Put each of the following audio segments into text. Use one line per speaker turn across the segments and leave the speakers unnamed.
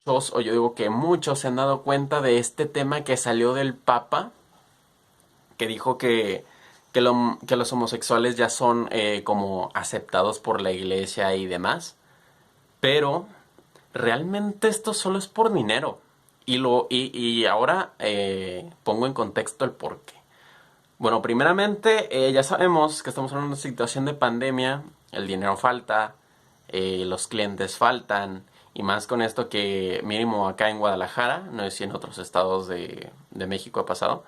o yo digo que muchos se han dado cuenta de este tema que salió del Papa, que dijo que los homosexuales ya son como aceptados por la iglesia y demás. Pero realmente esto solo es por dinero. Y ahora pongo en contexto el porqué. Bueno, primeramente ya sabemos que estamos en una situación de pandemia, el dinero falta, los clientes faltan, y más con esto que mínimo acá en Guadalajara, no sé si en otros estados de México ha pasado,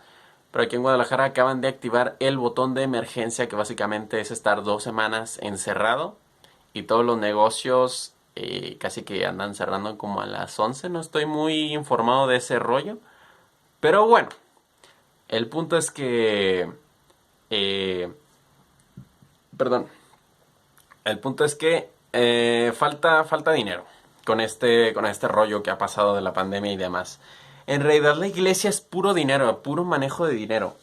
pero aquí en Guadalajara acaban de activar el botón de emergencia que básicamente es estar 2 semanas encerrado y todos los negocios casi que andan cerrando como a las 11. No estoy muy informado de ese rollo, pero bueno, el punto es que eh, perdón, el punto es que falta dinero con este rollo que ha pasado de la pandemia y demás. En realidad la iglesia es puro dinero, puro manejo de dinero.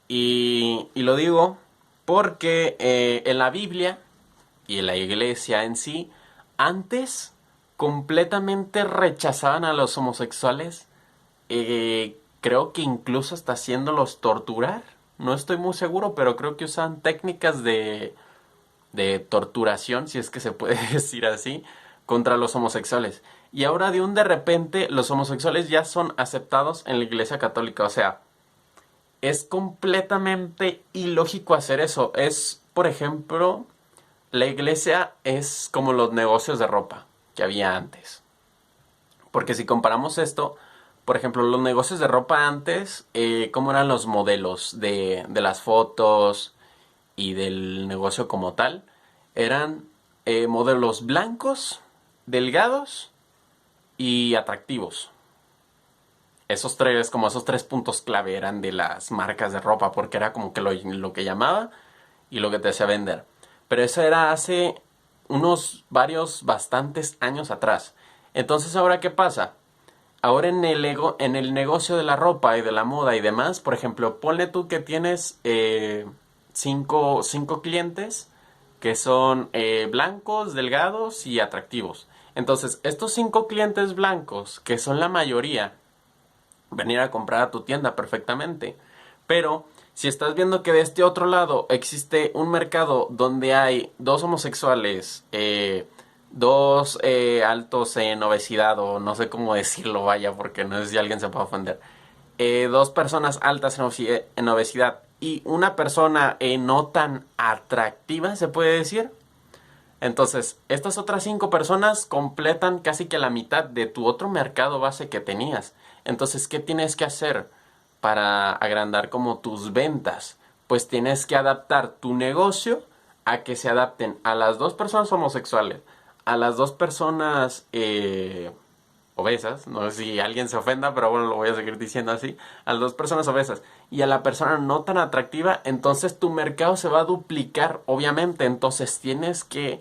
Y lo digo porque en la Biblia y en la iglesia en sí, antes completamente rechazaban a los homosexuales. Creo que incluso hasta haciéndolos torturar. No estoy muy seguro, pero creo que usan técnicas de torturación, si es que se puede decir así, contra los homosexuales. Y ahora de un de repente los homosexuales ya son aceptados en la iglesia católica. O sea, es completamente ilógico hacer eso. Es, por ejemplo, la iglesia es como los negocios de ropa que había antes. Porque si comparamos esto, por ejemplo, los negocios de ropa antes, ¿cómo eran los modelos de las fotos y del negocio como tal? Eran modelos blancos, delgados y atractivos. Esos tres puntos clave eran de las marcas de ropa, porque era como que lo que llamaba y lo que te hacía vender. Pero eso era hace unos bastantes años atrás. Entonces, ¿ahora qué pasa? Ahora en el negocio de la ropa y de la moda y demás, por ejemplo, ponle tú que tienes cinco clientes que son blancos, delgados y atractivos. Entonces, estos 5 clientes blancos, que son la mayoría, venir a comprar a tu tienda perfectamente. Pero si estás viendo que de este otro lado existe un mercado donde hay dos homosexuales, dos altos en obesidad, o no sé cómo decirlo, vaya, porque no sé si alguien se puede ofender, dos personas altas en obesidad y una persona no tan atractiva, se puede decir. Entonces, estas otras 5 personas completan casi que la mitad de tu otro mercado base que tenías. Entonces, ¿qué tienes que hacer para agrandar como tus ventas? Pues tienes que adaptar tu negocio a que se adapten a las dos personas homosexuales, a las dos personas obesas, no sé si alguien se ofenda, pero bueno, lo voy a seguir diciendo así, a las dos personas obesas y a la persona no tan atractiva, entonces tu mercado se va a duplicar, obviamente, entonces tienes que,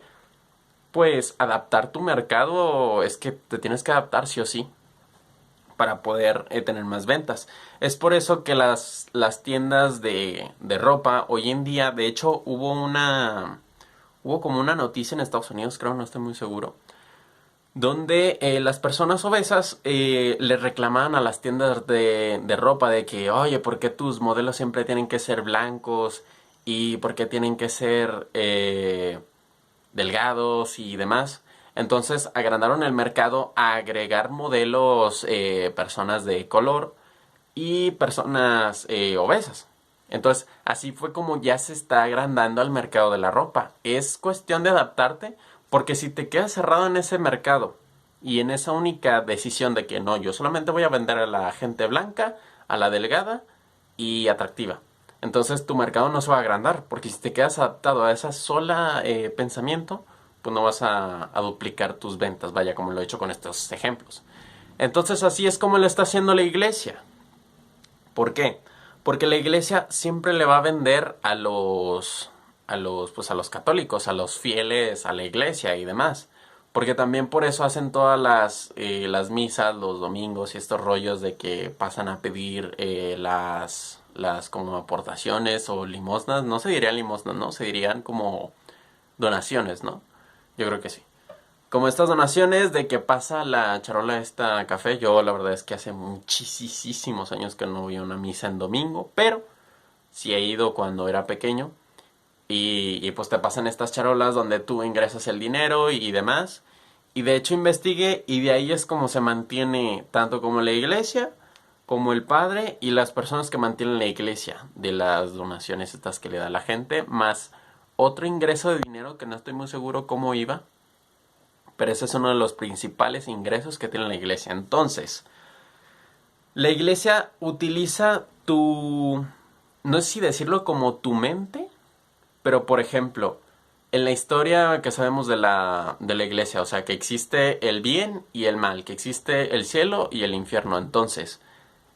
pues, adaptar tu mercado, es que te tienes que adaptar sí o sí para poder tener más ventas. Es por eso que las tiendas de ropa hoy en día, de hecho, hubo como una noticia en Estados Unidos, creo, no estoy muy seguro, donde las personas obesas le reclamaban a las tiendas de ropa de que, oye, ¿por qué tus modelos siempre tienen que ser blancos? ¿Y por qué tienen que ser delgados y demás? Entonces agrandaron el mercado a agregar modelos personas de color y personas obesas. Entonces, así fue como ya se está agrandando el mercado de la ropa. Es cuestión de adaptarte, porque si te quedas cerrado en ese mercado y en esa única decisión de que no, yo solamente voy a vender a la gente blanca, a la delgada y atractiva. Entonces tu mercado no se va a agrandar, porque si te quedas adaptado a esa sola pensamiento, pues no vas a duplicar tus ventas, vaya, como lo he hecho con estos ejemplos. Entonces así es como lo está haciendo la iglesia. ¿Por qué? Porque la iglesia siempre le va a vender pues a los católicos, a los fieles a la iglesia y demás. Porque también por eso hacen todas las misas los domingos y estos rollos de que pasan a pedir las como aportaciones o limosnas. No se dirían limosnas, ¿no? Se dirían como donaciones, ¿no? Yo creo que sí. como estas donaciones de que pasa la charola esta café. Yo la verdad es que hace muchísimos años que no voy a una misa en domingo, pero sí he ido cuando era pequeño. Y pues te pasan estas charolas donde tú ingresas el dinero y demás. Y de hecho investigué y de ahí es como se mantiene tanto como la iglesia, como el padre y las personas que mantienen la iglesia de las donaciones estas que le da la gente, más otro ingreso de dinero que no estoy muy seguro cómo iba, pero ese es uno de los principales ingresos que tiene la iglesia. Entonces, la iglesia utiliza tu, no sé si decirlo como tu mente, pero por ejemplo, en la historia que sabemos de la iglesia, o sea, que existe el bien y el mal, que existe el cielo y el infierno. Entonces,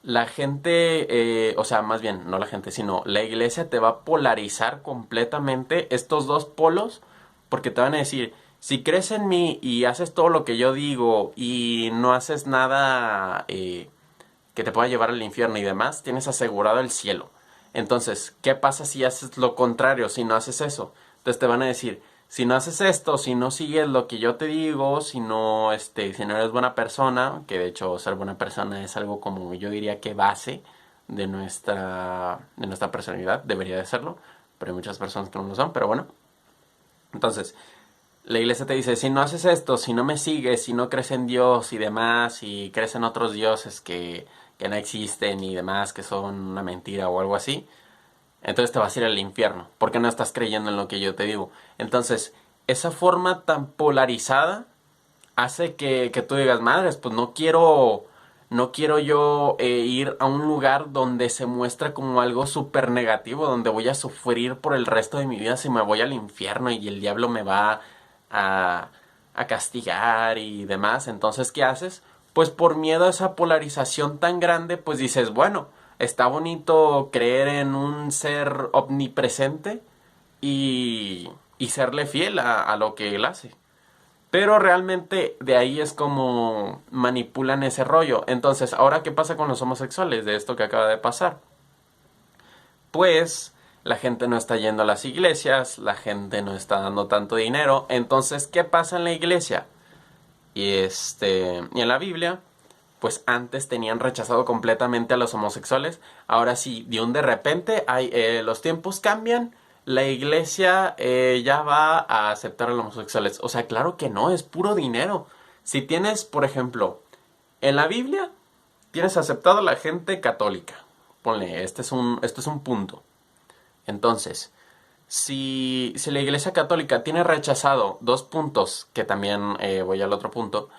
la gente, o sea, más bien, no la gente, sino la iglesia te va a polarizar completamente estos dos polos, porque te van a decir, si crees en mí y haces todo lo que yo digo y no haces nada que te pueda llevar al infierno y demás, tienes asegurado el cielo. Entonces, ¿qué pasa si haces lo contrario, si no haces eso? Entonces te van a decir, si no haces esto, si no sigues lo que yo te digo, si no eres buena persona, que de hecho ser buena persona es algo como yo diría que base de nuestra personalidad, debería de serlo, pero hay muchas personas que no lo son, pero bueno. Entonces, la iglesia te dice, si no haces esto, si no me sigues, si no crees en Dios y demás, si crees en otros dioses que no existen y demás, que son una mentira o algo así, entonces te vas a ir al infierno, porque no estás creyendo en lo que yo te digo. Entonces, esa forma tan polarizada hace que tú digas, madres, pues no quiero yo ir a un lugar donde se muestra como algo súper negativo, donde voy a sufrir por el resto de mi vida si me voy al infierno y el diablo me va a, a castigar y demás. Entonces, ¿qué haces? Pues por miedo a esa polarización tan grande, pues dices, bueno, está bonito creer en un ser omnipresente y serle fiel a lo que él hace. Pero realmente de ahí es como manipulan ese rollo. Entonces, ¿ahora qué pasa con los homosexuales de esto que acaba de pasar? Pues la gente no está yendo a las iglesias, la gente no está dando tanto dinero. Entonces, ¿qué pasa en la iglesia? Y en la Biblia, pues antes tenían rechazado completamente a los homosexuales. Ahora sí, de un de repente, los tiempos cambian. La iglesia ya va a aceptar a los homosexuales. O sea, claro que no, es puro dinero. Si tienes, por ejemplo, en la Biblia, tienes aceptado a la gente católica. Ponle, este es un punto. Entonces, si la Iglesia Católica tiene rechazado dos puntos, que también voy al otro punto,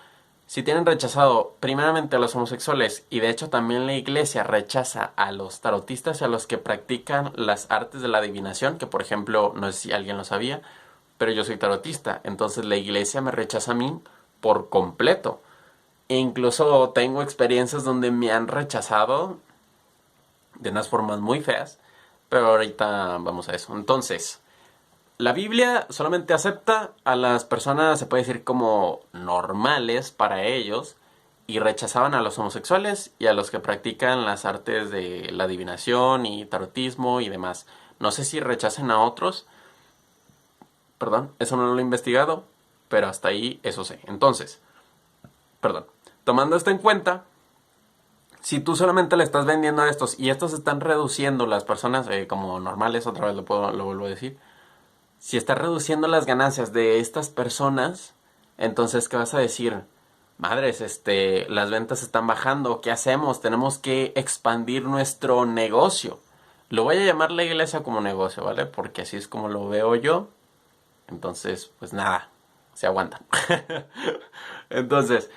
si tienen rechazado primeramente a los homosexuales y de hecho también la Iglesia rechaza a los tarotistas y a los que practican las artes de la adivinación, que por ejemplo, no sé si alguien lo sabía, pero yo soy tarotista, entonces la Iglesia me rechaza a mí por completo. E incluso tengo experiencias donde me han rechazado de unas formas muy feas, pero ahorita vamos a eso. Entonces, la Biblia solamente acepta a las personas, se puede decir como normales para ellos, y rechazaban a los homosexuales y a los que practican las artes de la adivinación y tarotismo y demás. No sé si rechacen a otros, perdón, eso no lo he investigado, pero hasta ahí eso sé. Entonces, perdón, tomando esto en cuenta, si tú solamente le estás vendiendo a estos y estos están reduciendo las personas como normales, otra vez lo vuelvo a decir, si estás reduciendo las ganancias de estas personas, entonces, ¿qué vas a decir? Madres, las ventas están bajando, ¿qué hacemos? Tenemos que expandir nuestro negocio. Lo voy a llamar la iglesia como negocio, ¿vale? Porque así es como lo veo yo. Entonces, pues nada, se aguantan. entonces,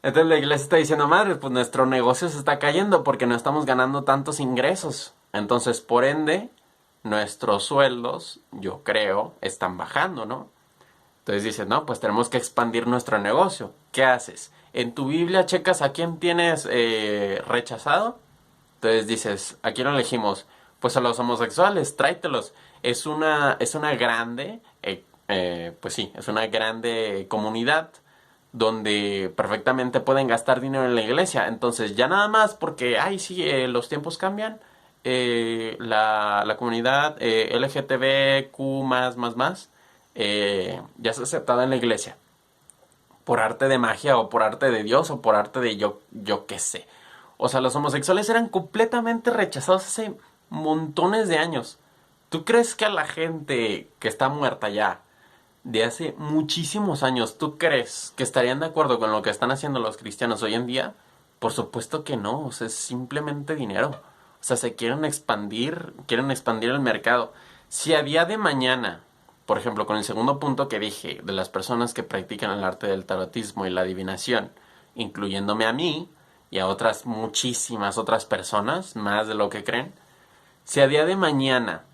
entonces la iglesia está diciendo, madre, pues nuestro negocio se está cayendo porque no estamos ganando tantos ingresos. Entonces, por ende, nuestros sueldos, yo creo, están bajando, ¿no? Entonces dices, no, pues tenemos que expandir nuestro negocio. ¿Qué haces? En tu Biblia checas a quién tienes rechazado. Entonces dices, ¿a quién elegimos? Pues a los homosexuales, tráetelos. Es una grande, pues sí, es una grande comunidad donde perfectamente pueden gastar dinero en la iglesia. Entonces ya nada más porque, ay, sí, los tiempos cambian, la comunidad LGTBQ más, ya es aceptada en la iglesia. por arte de magia o por arte de Dios o por arte de yo qué sé. O sea, los homosexuales eran completamente rechazados hace montones de años. ¿Tú crees que a la gente que está muerta ya de hace muchísimos años, tú crees que estarían de acuerdo con lo que están haciendo los cristianos hoy en día? Por supuesto que no, o sea, es simplemente dinero. O sea, se quieren expandir el mercado. Si a día de mañana, por ejemplo, con el segundo punto que dije, de las personas que practican el arte del tarotismo y la adivinación, incluyéndome a mí y a otras muchísimas otras personas, más de lo que creen, si a día de mañana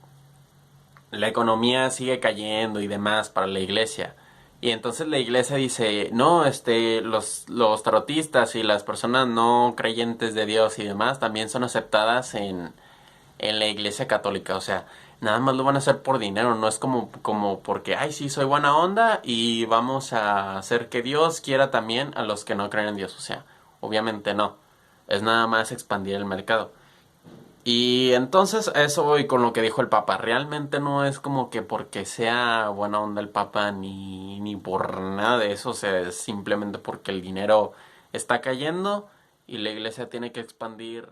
la economía sigue cayendo y demás para la iglesia. Y entonces la iglesia dice, no, los tarotistas y las personas no creyentes de Dios y demás también son aceptadas en la iglesia católica. O sea, nada más lo van a hacer por dinero, no es como porque, ay, sí, soy buena onda y vamos a hacer que Dios quiera también a los que no creen en Dios. O sea, obviamente no. Es nada más expandir el mercado. Y entonces a eso voy con lo que dijo el Papa. Realmente no es como que porque sea buena onda el Papa ni por nada de eso. O sea, es simplemente porque el dinero está cayendo y la iglesia tiene que expandir.